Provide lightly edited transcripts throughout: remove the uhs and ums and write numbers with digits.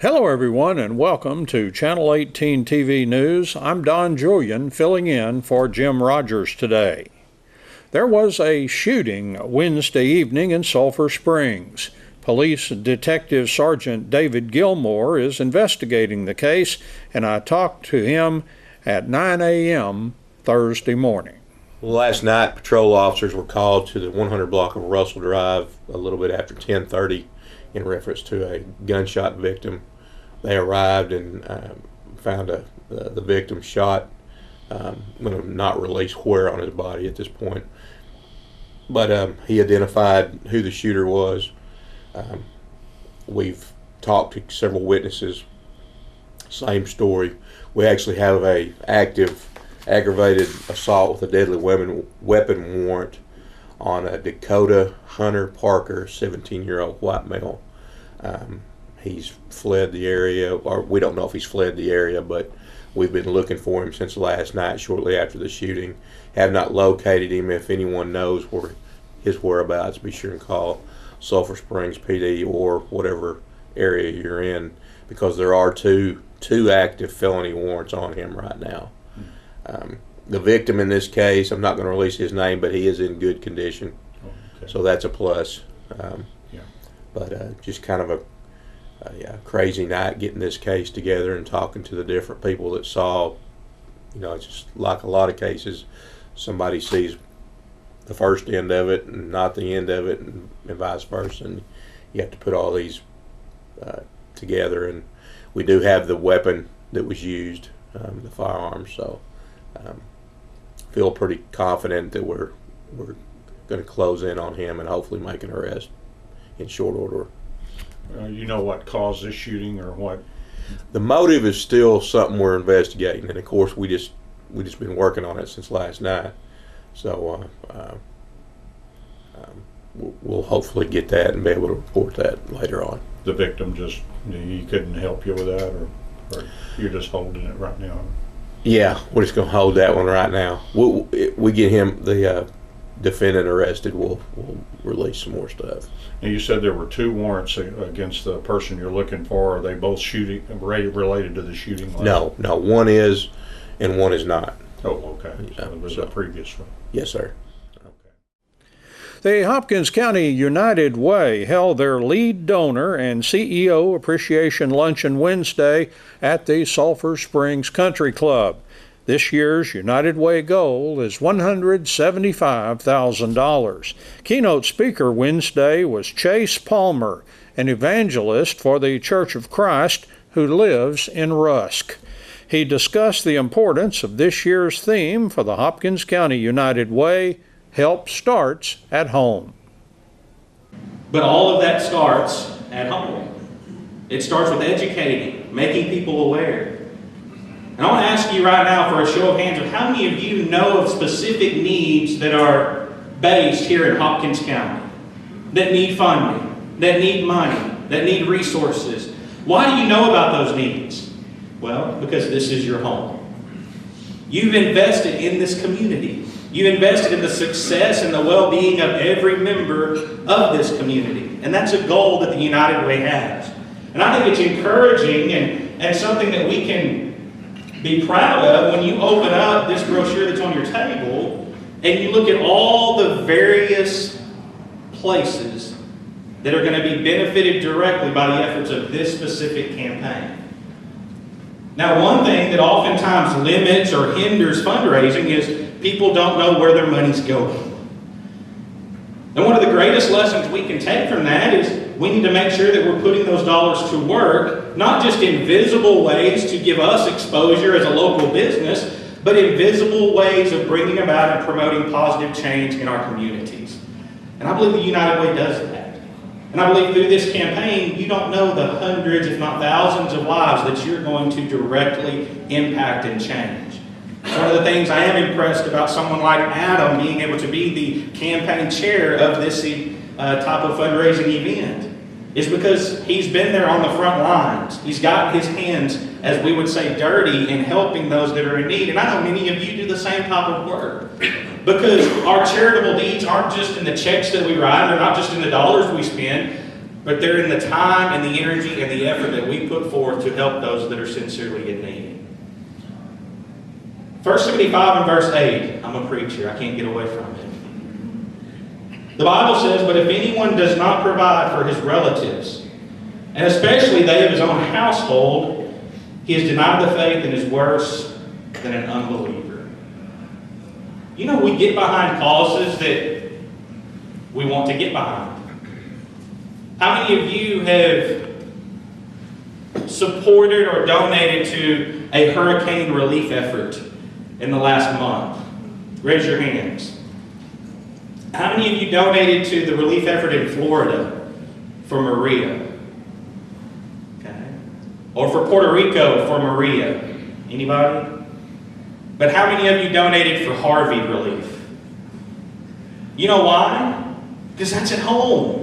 Hello everyone and welcome to Channel 18 TV News. I'm Don Julian filling in for Jim Rogers today. There was a shooting Wednesday evening in Sulphur Springs. Police Detective Sergeant David Gilmore is investigating the case, and I talked to him at 9 a.m. Thursday morning. Last night, patrol officers were called to the 100 block of Russell Drive a little bit after 10:30 in reference to a gunshot victim. They arrived and found the victim shot. I'm going to not release where on his body at this point, but he identified who the shooter was. We've talked to several witnesses. Same story. We actually have a active aggravated assault with a deadly weapon warrant on a Dakota Hunter Parker, 17-year-old white male. He's fled the area, or we don't know if he's fled the area, but we've been looking for him since last night, shortly after the shooting. Have not located him. If anyone knows where his whereabouts, be sure and call Sulphur Springs PD or whatever area you're in, because there are two active felony warrants on him right now. The victim in this case, I'm not going to release his name, but he is in good condition, so that's a plus. But just kind of a crazy night getting this case together and talking to the different people that saw. It's just like a lot of cases, somebody sees the first end of it and not the end of it, and vice versa, and you have to put all these together. And we do have the weapon that was used, the firearm, so feel pretty confident that we're going to close in on him and hopefully make an arrest in short order. You know what caused this shooting or what? The motive is still something we're investigating, and of course we just been working on it since last night. So we'll hopefully get that and be able to report that later on. The victim he couldn't help you with that, or you're just holding it right now? Yeah, we're just going to hold that one right now. We get him, the defendant, arrested, we'll release some more stuff. And you said there were two warrants against the person you're looking for. Are they both shooting related to the shooting? No, one is and one is not. Oh, okay. So there was a previous one. Yes, sir. Okay. The Hopkins County United Way held their lead donor and CEO appreciation luncheon Wednesday at the Sulphur Springs Country Club. This year's United Way goal is $175,000. Keynote speaker Wednesday was Chase Palmer, an evangelist for the Church of Christ who lives in Rusk. He discussed the importance of this year's theme for the Hopkins County United Way: help starts at home. But all of that starts at home. It starts with educating, making people aware. And I want to ask you right now for a show of hands of how many of you know of specific needs that are based here in Hopkins County, that need funding, that need money, that need resources. Why do you know about those needs? Well, because this is your home. You've invested in this community. You invested in the success and the well-being of every member of this community. And that's a goal that the United Way has. And I think it's encouraging and something that we can be proud of when you open up this brochure that's on your table and you look at all the various places that are going to be benefited directly by the efforts of this specific campaign. Now, one thing that oftentimes limits or hinders fundraising is people don't know where their money's going. And one of the greatest lessons we can take from that is we need to make sure that we're putting those dollars to work, not just in visible ways to give us exposure as a local business, but in visible ways of bringing about and promoting positive change in our communities. And I believe the United Way does that. And I believe through this campaign, you don't know the hundreds, if not thousands of lives that you're going to directly impact and change. One of the things I am impressed about someone like Adam being able to be the campaign chair of this type of fundraising event is because he's been there on the front lines. He's got his hands, as we would say, dirty in helping those that are in need. And I know many of you do the same type of work. Because our charitable deeds aren't just in the checks that we write, they're not just in the dollars we spend, but they're in the time and the energy and the effort that we put forth to help those that are sincerely in need. 1 Timothy 5 and verse 8. I'm a preacher. I can't get away from it. The Bible says, "But if anyone does not provide for his relatives, and especially they of his own household, he has denied the faith and is worse than an unbeliever." You know, we get behind causes that we want to get behind. How many of you have supported or donated to a hurricane relief effort in the last month? Raise your hands. How many of you donated to the relief effort in Florida for Maria? Okay. Or for Puerto Rico for Maria? Anybody? But how many of you donated for Harvey relief? You know why? Because that's at home.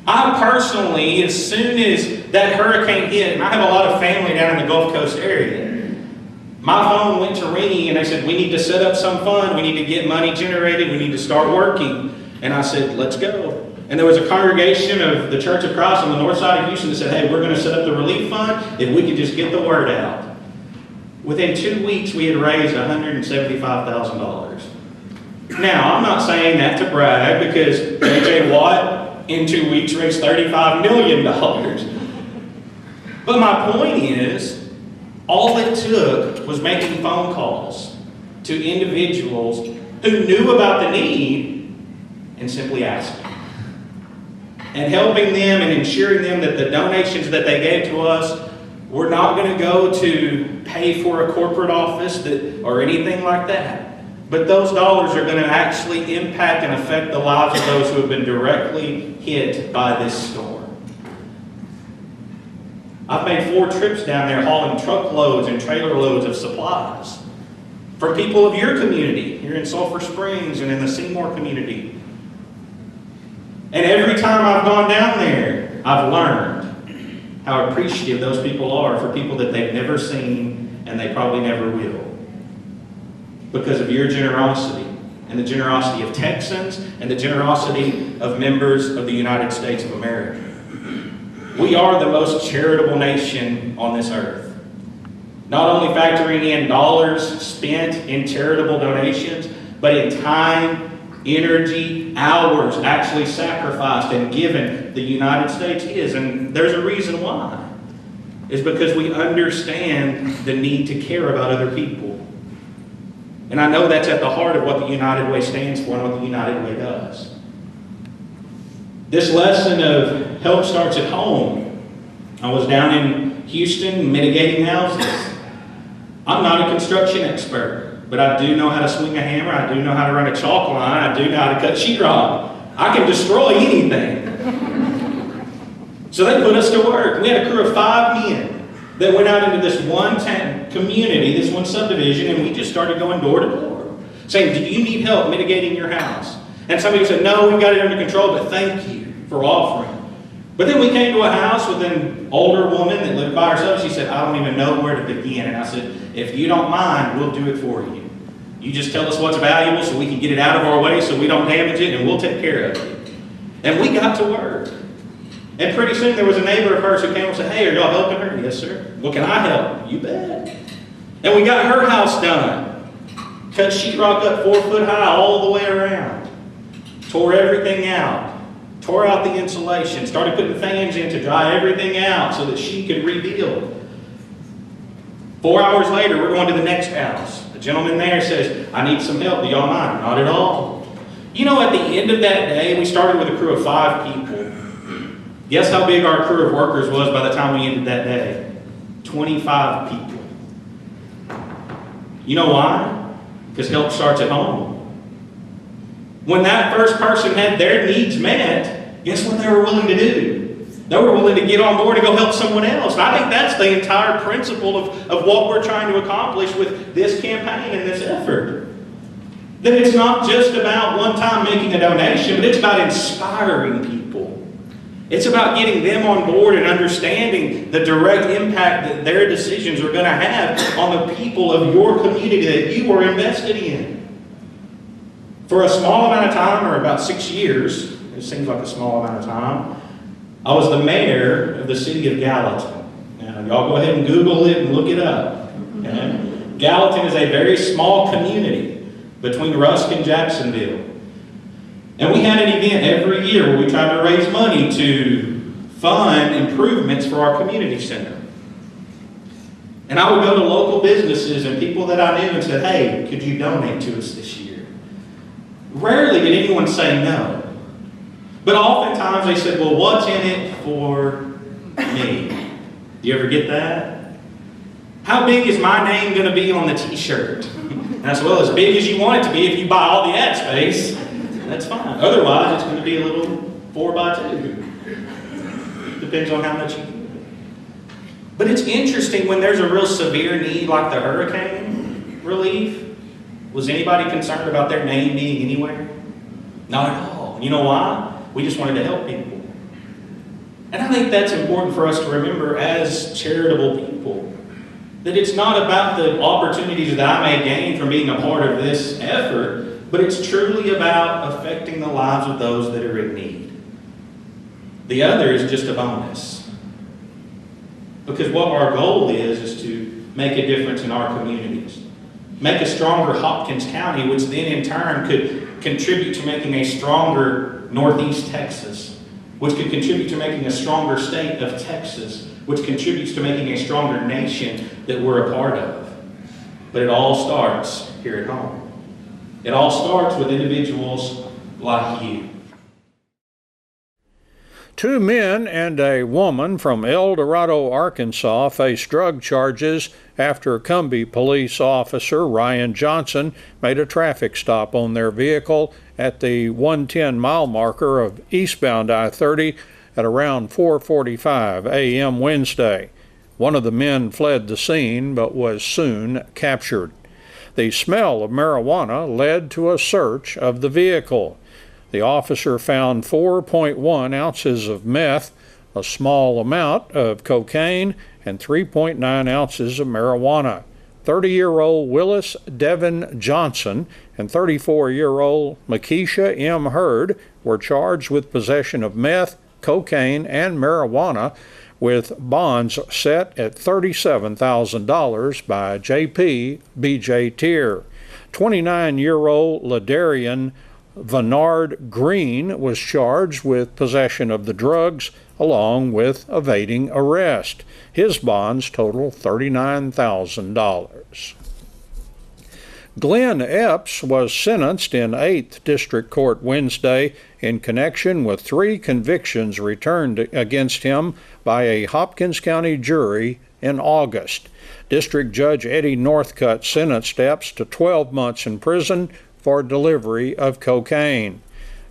I personally, as soon as that hurricane hit, and I have a lot of family down in the Gulf Coast area, my phone went to ringing and they said, "We need to set up some fund, we need to get money generated, we need to start working." And I said, "Let's go." And there was a congregation of the Church of Christ on the north side of Houston that said, "Hey, we're going to set up the relief fund if we could just get the word out." Within 2 weeks, we had raised $175,000. Now, I'm not saying that to brag, because J.J. Watt in 2 weeks raised $35 million. But my point is, all it took was making phone calls to individuals who knew about the need and simply asking. And helping them and ensuring them that the donations that they gave to us were not going to go to pay for a corporate office or anything like that. But those dollars are going to actually impact and affect the lives of those who have been directly hit by this storm. I've made 4 trips down there hauling truckloads and trailer loads of supplies for people of your community here in Sulphur Springs and in the Seymour community. And every time I've gone down there, I've learned how appreciative those people are for people that they've never seen and they probably never will, because of your generosity and the generosity of Texans and the generosity of members of the United States of America. We are the most charitable nation on this earth. Not only factoring in dollars spent in charitable donations, but in time, energy, hours actually sacrificed and given the United States is. And there's a reason why. It's because we understand the need to care about other people. And I know that's at the heart of what the United Way stands for and what the United Way does. This lesson of help starts at home. I was down in Houston mitigating houses. I'm not a construction expert, but I do know how to swing a hammer, I do know how to run a chalk line, I do know how to cut sheetrock. I can destroy anything. So they put us to work. We had a crew of 5 men that went out into this one community, this one subdivision, and we just started going door to door, saying, "Do you need help mitigating your house?" And somebody said, "No, we've got it under control, but thank you for offering." But then we came to a house with an older woman that lived by herself. She said, "I don't even know where to begin." And I said, "If you don't mind, we'll do it for you. You just tell us what's valuable so we can get it out of our way so we don't damage it, and we'll take care of it." And we got to work. And pretty soon there was a neighbor of hers who came and said, "Hey, are y'all helping her?" "Yes, sir." "Well, can I help?" "You bet." And we got her house done. Cut sheetrock up 4 foot high all the way around. Tore everything out. Tore out the insulation. Started putting fans in to dry everything out so that she could rebuild. 4 hours later, we're going to the next house. The gentleman there says, "I need some help. Do y'all mind?" "Not at all." You know, at the end of that day, we started with a crew of 5 people. Guess how big our crew of workers was by the time we ended that day? 25 people. You know why? Because help starts at home. When that first person had their needs met, guess what they were willing to do? They were willing to get on board and go help someone else. And I think that's the entire principle of what we're trying to accomplish with this campaign and this effort. That it's not just about one time making a donation, but it's about inspiring people. It's about getting them on board and understanding the direct impact that their decisions are going to have on the people of your community that you are invested in. For a small amount of time, or about 6 years, it seems like a small amount of time, I was the mayor of the city of Gallatin. Now, y'all go ahead and Google it and look it up. Okay? Gallatin is a very small community between Rusk and Jacksonville. And we had an event every year where we tried to raise money to fund improvements for our community center. And I would go to local businesses and people that I knew and said, hey, could you donate to us this year? Rarely did anyone say no. But oftentimes they said, well, what's in it for me? Do you ever get that? How big is my name going to be on the t-shirt? And I said, well, as big as you want it to be if you buy all the ad space. That's fine. Otherwise, it's going to be a little 4x2. Depends on how much you give. But it's interesting when there's a real severe need like the hurricane relief. Was anybody concerned about their name being anywhere? Not at all. You know why? We just wanted to help people. And I think that's important for us to remember as charitable people. That it's not about the opportunities that I may gain from being a part of this effort, but it's truly about affecting the lives of those that are in need. The other is just a bonus. Because what our goal is to make a difference in our communities. Make a stronger Hopkins County, which then in turn could contribute to making a stronger Northeast Texas, which could contribute to making a stronger state of Texas, which contributes to making a stronger nation that we're a part of. But it all starts here at home. It all starts with individuals like you. 2 men and a woman from El Dorado, Arkansas faced drug charges after Cumbie police officer Ryan Johnson made a traffic stop on their vehicle at the 110-mile marker of eastbound I-30 at around 4:45 a.m. Wednesday. One of the men fled the scene but was soon captured. The smell of marijuana led to a search of the vehicle. The officer found 4.1 ounces of meth, a small amount of cocaine, and 3.9 ounces of marijuana. 30-year-old Willis Devin Johnson and 34-year-old Makisha M. Hurd were charged with possession of meth, cocaine, and marijuana, with bonds set at $37,000 by J.P. B.J. Tier. 29-year-old Ladarian Vernard Green was charged with possession of the drugs along with evading arrest. His bonds total $39,000. Glenn Epps was sentenced in 8th District Court Wednesday in connection with 3 convictions returned against him by a Hopkins County jury in August. District Judge Eddie Northcutt sentenced Epps to 12 months in prison for delivery of cocaine.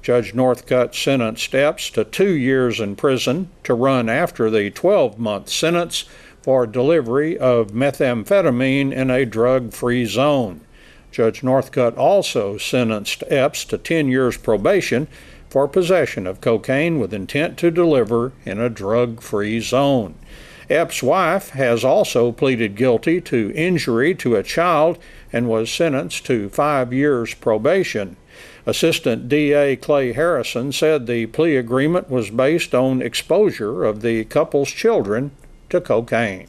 Judge Northcutt sentenced Epps to 2 years in prison to run after the 12-month sentence for delivery of methamphetamine in a drug-free zone. Judge Northcutt also sentenced Epps to 10 years probation for possession of cocaine with intent to deliver in a drug-free zone. Epps' wife has also pleaded guilty to injury to a child and was sentenced to 5 years probation. Assistant DA Clay Harrison said the plea agreement was based on exposure of the couple's children to cocaine.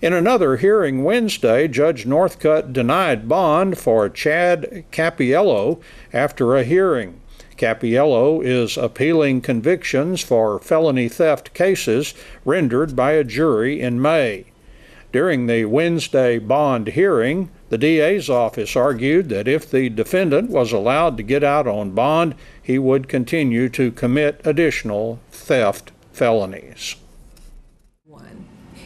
In another hearing Wednesday, Judge Northcutt denied bond for Chad Capiello after a hearing. Capiello is appealing convictions for felony theft cases rendered by a jury in May. During the Wednesday bond hearing, the DA's office argued that if the defendant was allowed to get out on bond, he would continue to commit additional theft felonies.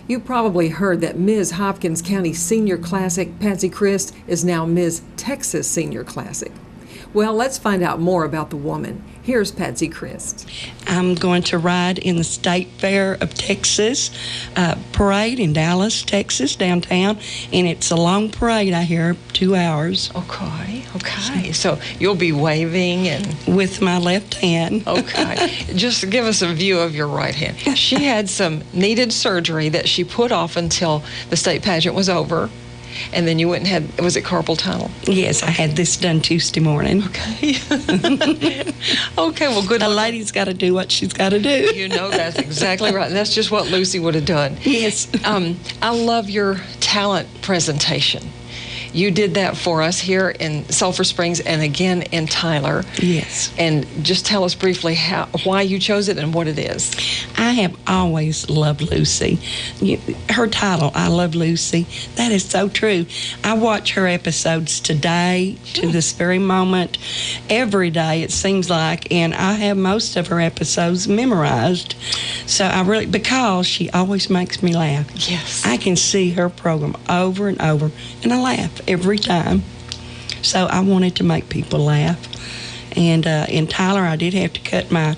You probably heard that Ms. Hopkins County Senior Classic Patsy Christ is now Ms. Texas Senior Classic. Well, let's find out more about the woman. Here's Patsy Christ. I'm going to ride in the State Fair of Texas parade in Dallas, Texas, downtown, and it's a long parade, I hear, 2 hours. Okay. So you'll be waving and... With my left hand. Okay. Just give us a view of your right hand. She had some needed surgery that she put off until the state pageant was over. and then you went and had, was it carpal tunnel? Yes, I had this done Tuesday morning. Okay. Okay, well, good A luck. lady's got to do what she's got to do. You know, that's exactly right. And that's just what Lucy would have done. Yes. I love your talent presentation. You did that for us here in Sulphur Springs and again in Tyler. Yes. And just tell us briefly why you chose it and what it is. I have always loved Lucy. Her title, I Love Lucy, that is so true. I watch her episodes today, to this very moment, every day it seems like, and I have most of her episodes memorized. So I really, because she always makes me laugh. Yes. I can see her program over and over, and I laugh every time. So I wanted to make people laugh. And in Tyler, I did have to cut my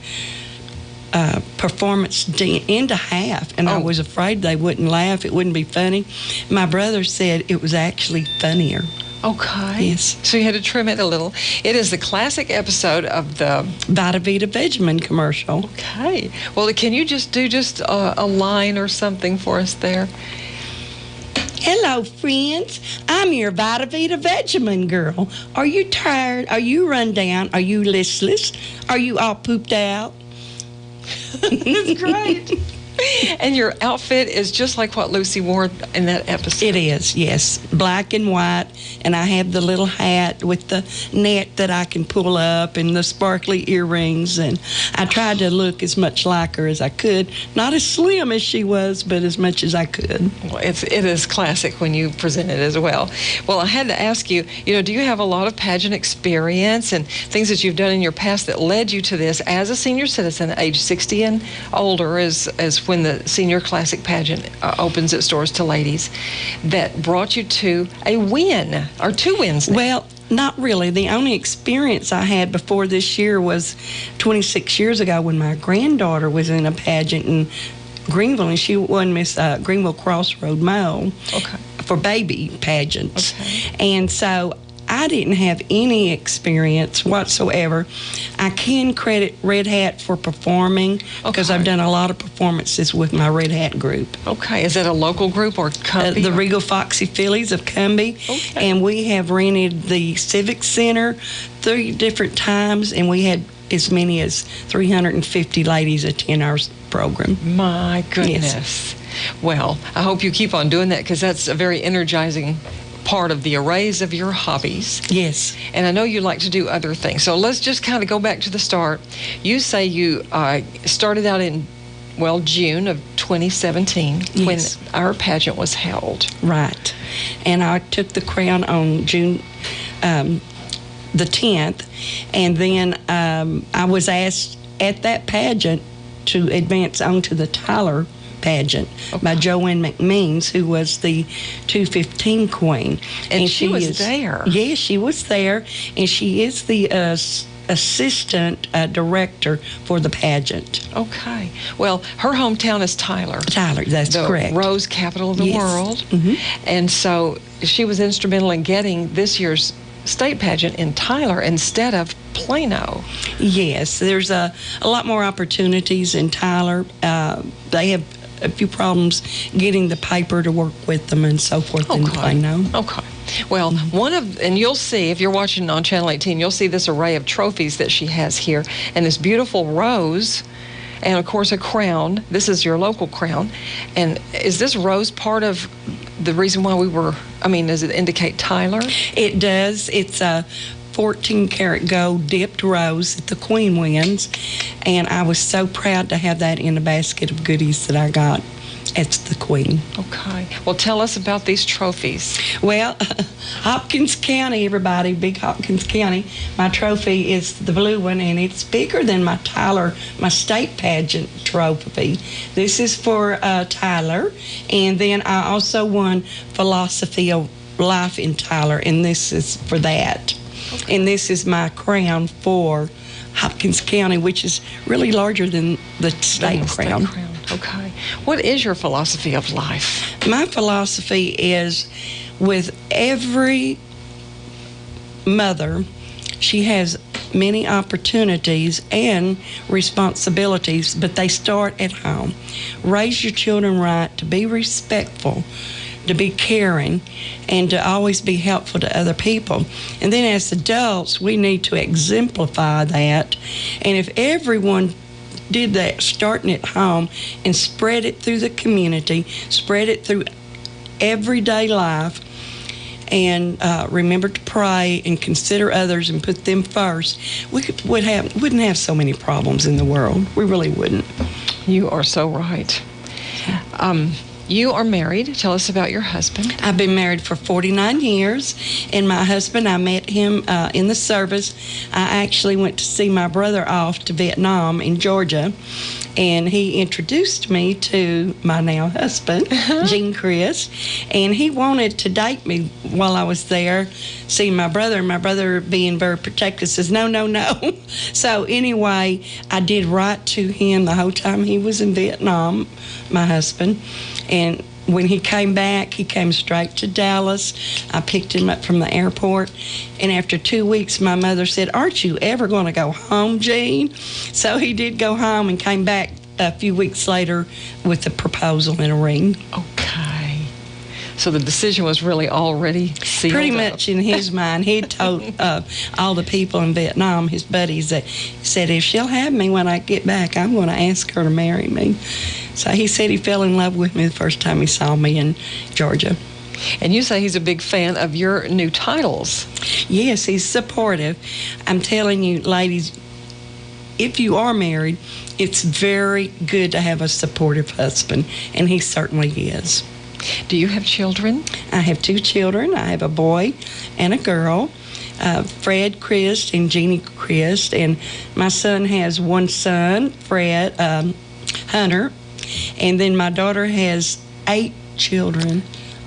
performance into half, and I was afraid they wouldn't laugh, it wouldn't be funny. My brother said it was actually funnier. Okay. Yes. So you had to trim it a little. It is the classic episode of the Vita Vita Vegemin commercial. Okay. Well, can you just do a line or something for us there? Hello, friends. I'm your Vita Vita Vegemin girl. Are you tired? Are you run down? Are you listless? Are you all pooped out? That's great. And your outfit is just like what Lucy wore in that episode. It is, yes. Black and white, and I have the little hat with the net that I can pull up and the sparkly earrings, and I tried to look as much like her as I could. Not as slim as she was, but as much as I could. Well, it is classic when you present it as well. Well, I had to ask you, do you have a lot of pageant experience and things that you've done in your past that led you to this as a senior citizen, age 60 and older, as when the Senior Classic pageant opens its doors to ladies, that brought you to a win, or 2 wins now? Well, not really. The only experience I had before this year was 26 years ago when my granddaughter was in a pageant in Greenville, and she won Miss Greenville Crossroad Mole for baby pageants. Okay. And so I didn't have any experience whatsoever. I can credit Red Hat for performing because I've done a lot of performances with my Red Hat group. Okay, is that a local group or Cumbie? The Regal Foxy Phillies of Cumbie. Okay. And we have rented the Civic Center 3 different times, and we had as many as 350 ladies attend our program. My goodness. Yes. Well, I hope you keep on doing that because that's a very energizing part of the arrays of your hobbies. Yes. And I know you like to do other things. So let's just kind of go back to the start. You say you started out in, June of 2017 when our pageant was held. Right. And I took the crown on June the 10th. And then I was asked at that pageant to advance on to the Tyler pageant by Joanne McMeans, who was the 215 queen. And she was there. Yes, she was there. And she is the assistant director for the pageant. Okay. Well, her hometown is Tyler. Tyler, that's the correct. Rose capital of the world. Mm-hmm. And so she was instrumental in getting this year's state pageant in Tyler instead of Plano. Yes, there's a lot more opportunities in Tyler. They have a few problems getting the paper to work with them and so forth in Plano. Okay. Well, and you'll see, if you're watching on Channel 18, you'll see this array of trophies that she has here, and this beautiful rose, and of course a crown. This is your local crown. And is this rose part of the reason why does it indicate Tyler? It does. It's a 14-karat gold dipped rose that the Queen wins, and I was so proud to have that in a basket of goodies that I got at the Queen. Okay. Well, tell us about these trophies. Well, Hopkins County, everybody, big Hopkins County. My trophy is the blue one, and it's bigger than my state pageant trophy. This is for Tyler, and then I also won Philosophy of Life in Tyler, and this is for that. Okay. And this is my crown for Hopkins County, which is really larger than the state crown. Okay. What is your philosophy of life? My philosophy is, with every mother, she has many opportunities and responsibilities, but they start at home. Raise your children right, to be respectful, to be caring, and to always be helpful to other people. And then as adults, we need to exemplify that. And if everyone did that, starting at home, and spread it through the community, spread it through everyday life, and remember to pray and consider others and put them first, we wouldn't have so many problems in the world. We really wouldn't. You are so right. You are married. Tell us about your husband. I've been married for 49 years, and my husband, I met him in the service. I actually went to see my brother off to Vietnam in Georgia, and he introduced me to my now husband, Gene Chris, and he wanted to date me while I was there seeing my brother, and my brother, being very protective, says, no, no, no. So anyway, I did write to him the whole time he was in Vietnam, my husband, and when he came back, he came straight to Dallas. I picked him up from the airport, and after 2 weeks, my mother said, aren't you ever going to go home, Gene? So he did go home and came back a few weeks later with a proposal and a ring. Okay. So the decision was really already sealed Pretty up. much in his mind. He told all the people in Vietnam, his buddies, that said, if she'll have me when I get back, I'm going to ask her to marry me. So he said he fell in love with me the first time he saw me in Georgia. And you say he's a big fan of your new titles. Yes, he's supportive. I'm telling you, ladies, if you are married, it's very good to have a supportive husband, and he certainly is. Do you have children? I have 2 children. I have a boy and a girl, Fred Christ and Jeannie Christ, and my son has 1 son, Fred Hunter, and then my daughter has 8 children.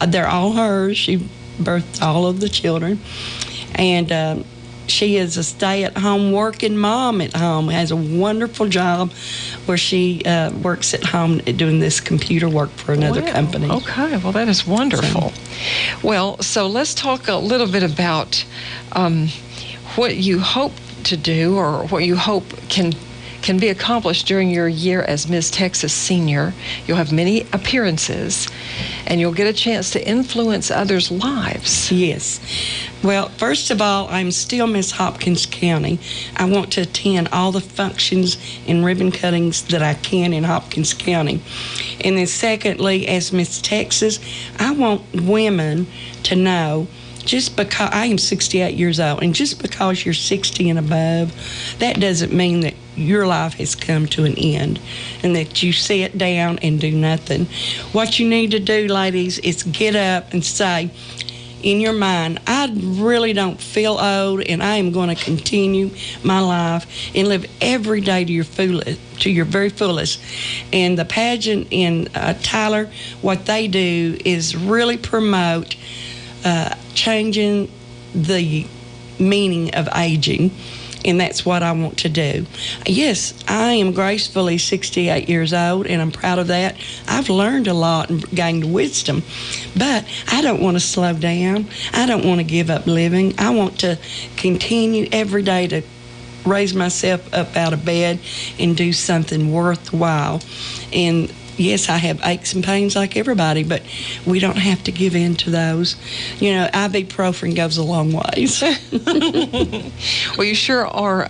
They're all hers. She birthed all of the children, and she is a stay-at-home working mom at home, has a wonderful job where she works at home doing this computer work for another company. Okay, well, that is wonderful. So let's talk a little bit about what you hope to do, or what you hope can be accomplished during your year as Miss Texas Senior. You'll have many appearances, and you'll get a chance to influence others' lives. Yes. Well, first of all, I'm still Miss Hopkins County. I want to attend all the functions and ribbon cuttings that I can in Hopkins County. And then secondly, as Miss Texas, I want women to know, just because I am 68 years old, and just because you're 60 and above, that doesn't mean that your life has come to an end and that you sit down and do nothing. What you need to do, ladies, is get up and say in your mind, I really don't feel old, and I am going to continue my life and live every day to your very fullest. And the pageant in Tyler, what they do is really promote changing the meaning of aging, and that's what I want to do. Yes, I am gracefully 68 years old, and I'm proud of that. I've learned a lot and gained wisdom, but I don't want to slow down. I don't want to give up living. I want to continue every day to raise myself up out of bed and do something worthwhile. And yes, I have aches and pains like everybody, but we don't have to give in to those. You know, ibuprofen goes a long ways. Well, you sure are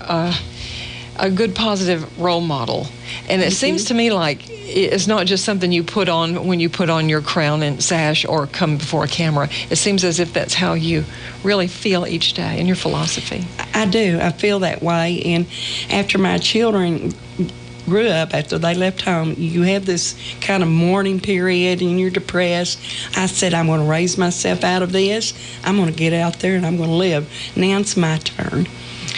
a good, positive role model. And it seems to me like it's not just something you put on when you put on your crown and sash or come before a camera. It seems as if that's how you really feel each day in your philosophy. I do. I feel that way. And after my children grew up, after they left home, you have this kind of mourning period and you're depressed. I said, I'm going to raise myself out of this. I'm going to get out there and I'm going to live. Now it's my turn.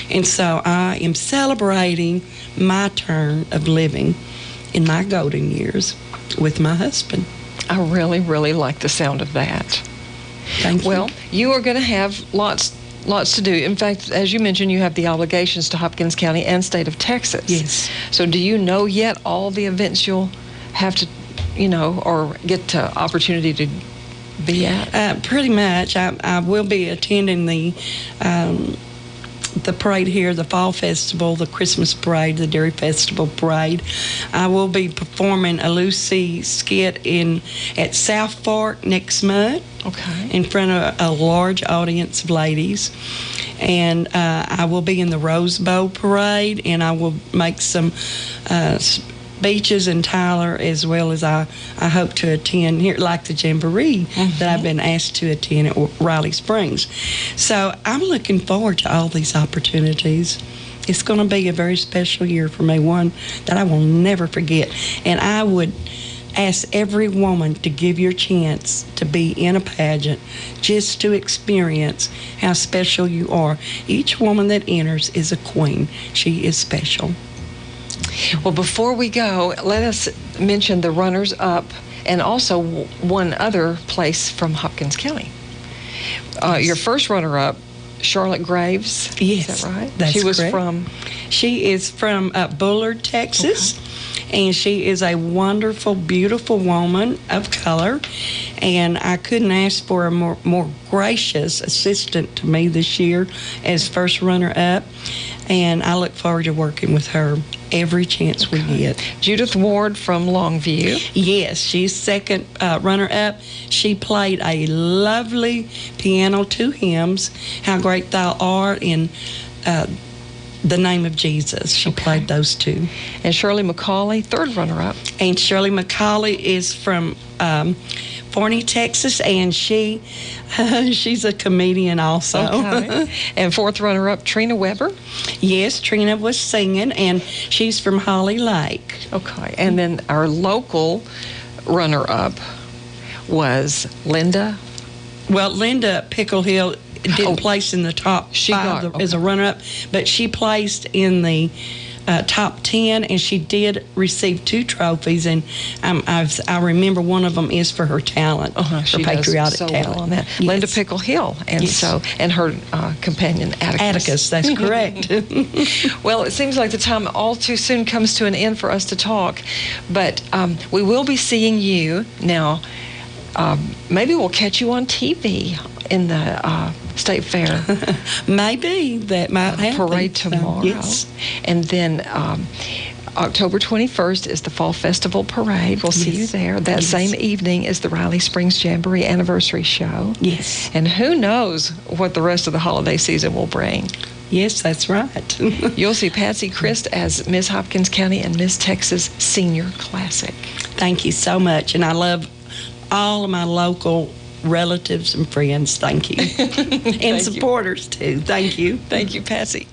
And so I am celebrating my turn of living in my golden years with my husband. I really, really like the sound of that. Thank you. Well, you are going to have lots to do. In fact, as you mentioned, you have the obligations to Hopkins County and state of Texas. Yes. So do you know yet all the events you'll have to, or get to opportunity to be at? Pretty much. I will be attending the the parade here, the Fall Festival, the Christmas Parade, the Dairy Festival Parade. I will be performing a Lucy skit at South Fork next month. Okay. In front of a large audience of ladies. And I will be in the Rose Bowl Parade, and I will make some speeches in Tyler, as well as I hope to attend here, like the Jamboree that I've been asked to attend at Riley Springs. So I'm looking forward to all these opportunities. It's going to be a very special year for me, one that I will never forget. And I would ask every woman to give your chance to be in a pageant, just to experience how special you are. Each woman that enters is a queen. She is special. Well, before we go, let us mention the runners-up and also one other place from Hopkins County. Your first runner-up, Charlotte Graves. Yes, is that right? that's She was correct. She is from Bullard, Texas. Okay. And she is a wonderful, beautiful woman of color. And I couldn't ask for a more gracious assistant to me this year as first runner-up. And I look forward to working with her every chance we get. Judith Ward from Longview. Yes, she's second runner-up. She played a lovely piano, 2 hymns, How Great Thou Art, and The Name of Jesus. She played those 2. And Shirley McCauley, third runner-up. And Shirley McCauley is from Forney, Texas, and she's a comedian also. Okay. And fourth runner-up, Trina Weber. Yes, Trina was singing, and she's from Holly Lake. Okay. And then our local runner-up was Linda. Well, Linda Pickle Hill didn't place in the top 5 as a runner-up, but she placed in the top 10, and she did receive 2 trophies, and I remember one of them is for her talent, her patriotic so talent. Well on that. Yes. Linda Pickle Hill, and and her companion Atticus. Atticus, that's correct. Well, it seems like the time all too soon comes to an end for us to talk, but we will be seeing you now. Maybe we'll catch you on TV in the State Fair. Maybe that might happen. Parade tomorrow. Yes. And then October 21st is the Fall Festival Parade. We'll see you there. That same evening is the Riley Springs Jamboree Anniversary Show. Yes. And who knows what the rest of the holiday season will bring. Yes, that's right. You'll see Patsy Christ as Miss Hopkins County and Miss Texas Senior Classic. Thank you so much. And I love all of my local relatives and friends. Thank you. And supporters, too. Thank you. Thank you, Patsy.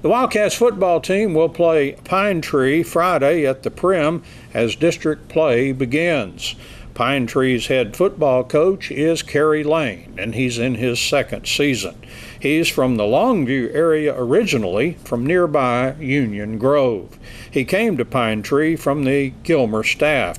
The Wildcats football team will play Pine Tree Friday at the Prim as district play begins. Pine Tree's head football coach is Kerry Lane, and he's in his 2nd season. He's from the Longview area originally, from nearby Union Grove. He came to Pine Tree from the Gilmer staff.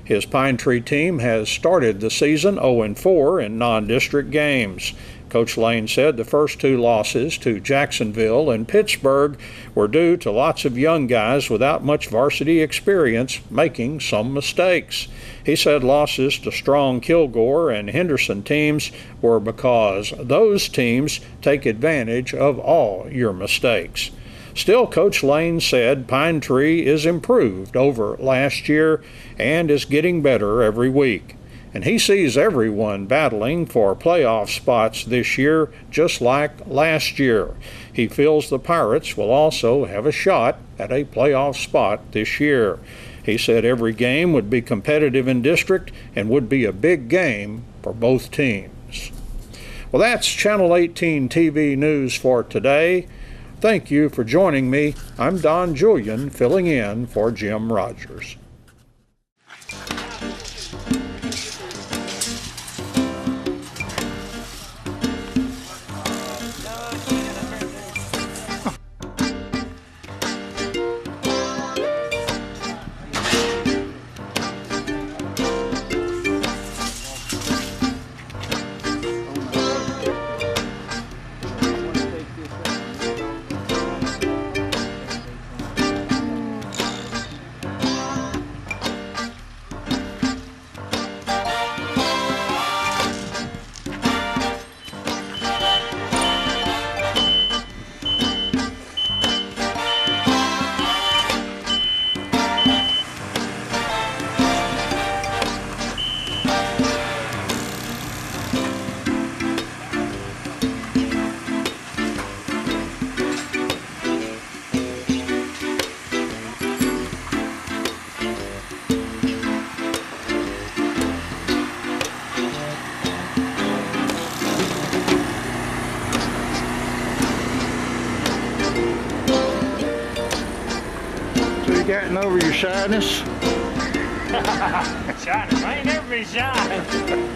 His Pine Tree team has started the season 0-4 in non-district games. Coach Lane said the first 2 losses to Jacksonville and Pittsburgh were due to lots of young guys without much varsity experience making some mistakes. He said losses to strong Kilgore and Henderson teams were because those teams take advantage of all your mistakes. Still, Coach Lane said Pine Tree is improved over last year and is getting better every week. And he sees everyone battling for playoff spots this year just like last year. He feels the Pirates will also have a shot at a playoff spot this year. He said every game would be competitive in district and would be a big game for both teams. Well, that's Channel 18 TV News for today. Thank you for joining me. I'm Don Julian, filling in for Jim Rogers. getting over your shyness? Shyness, I ain't never been shy.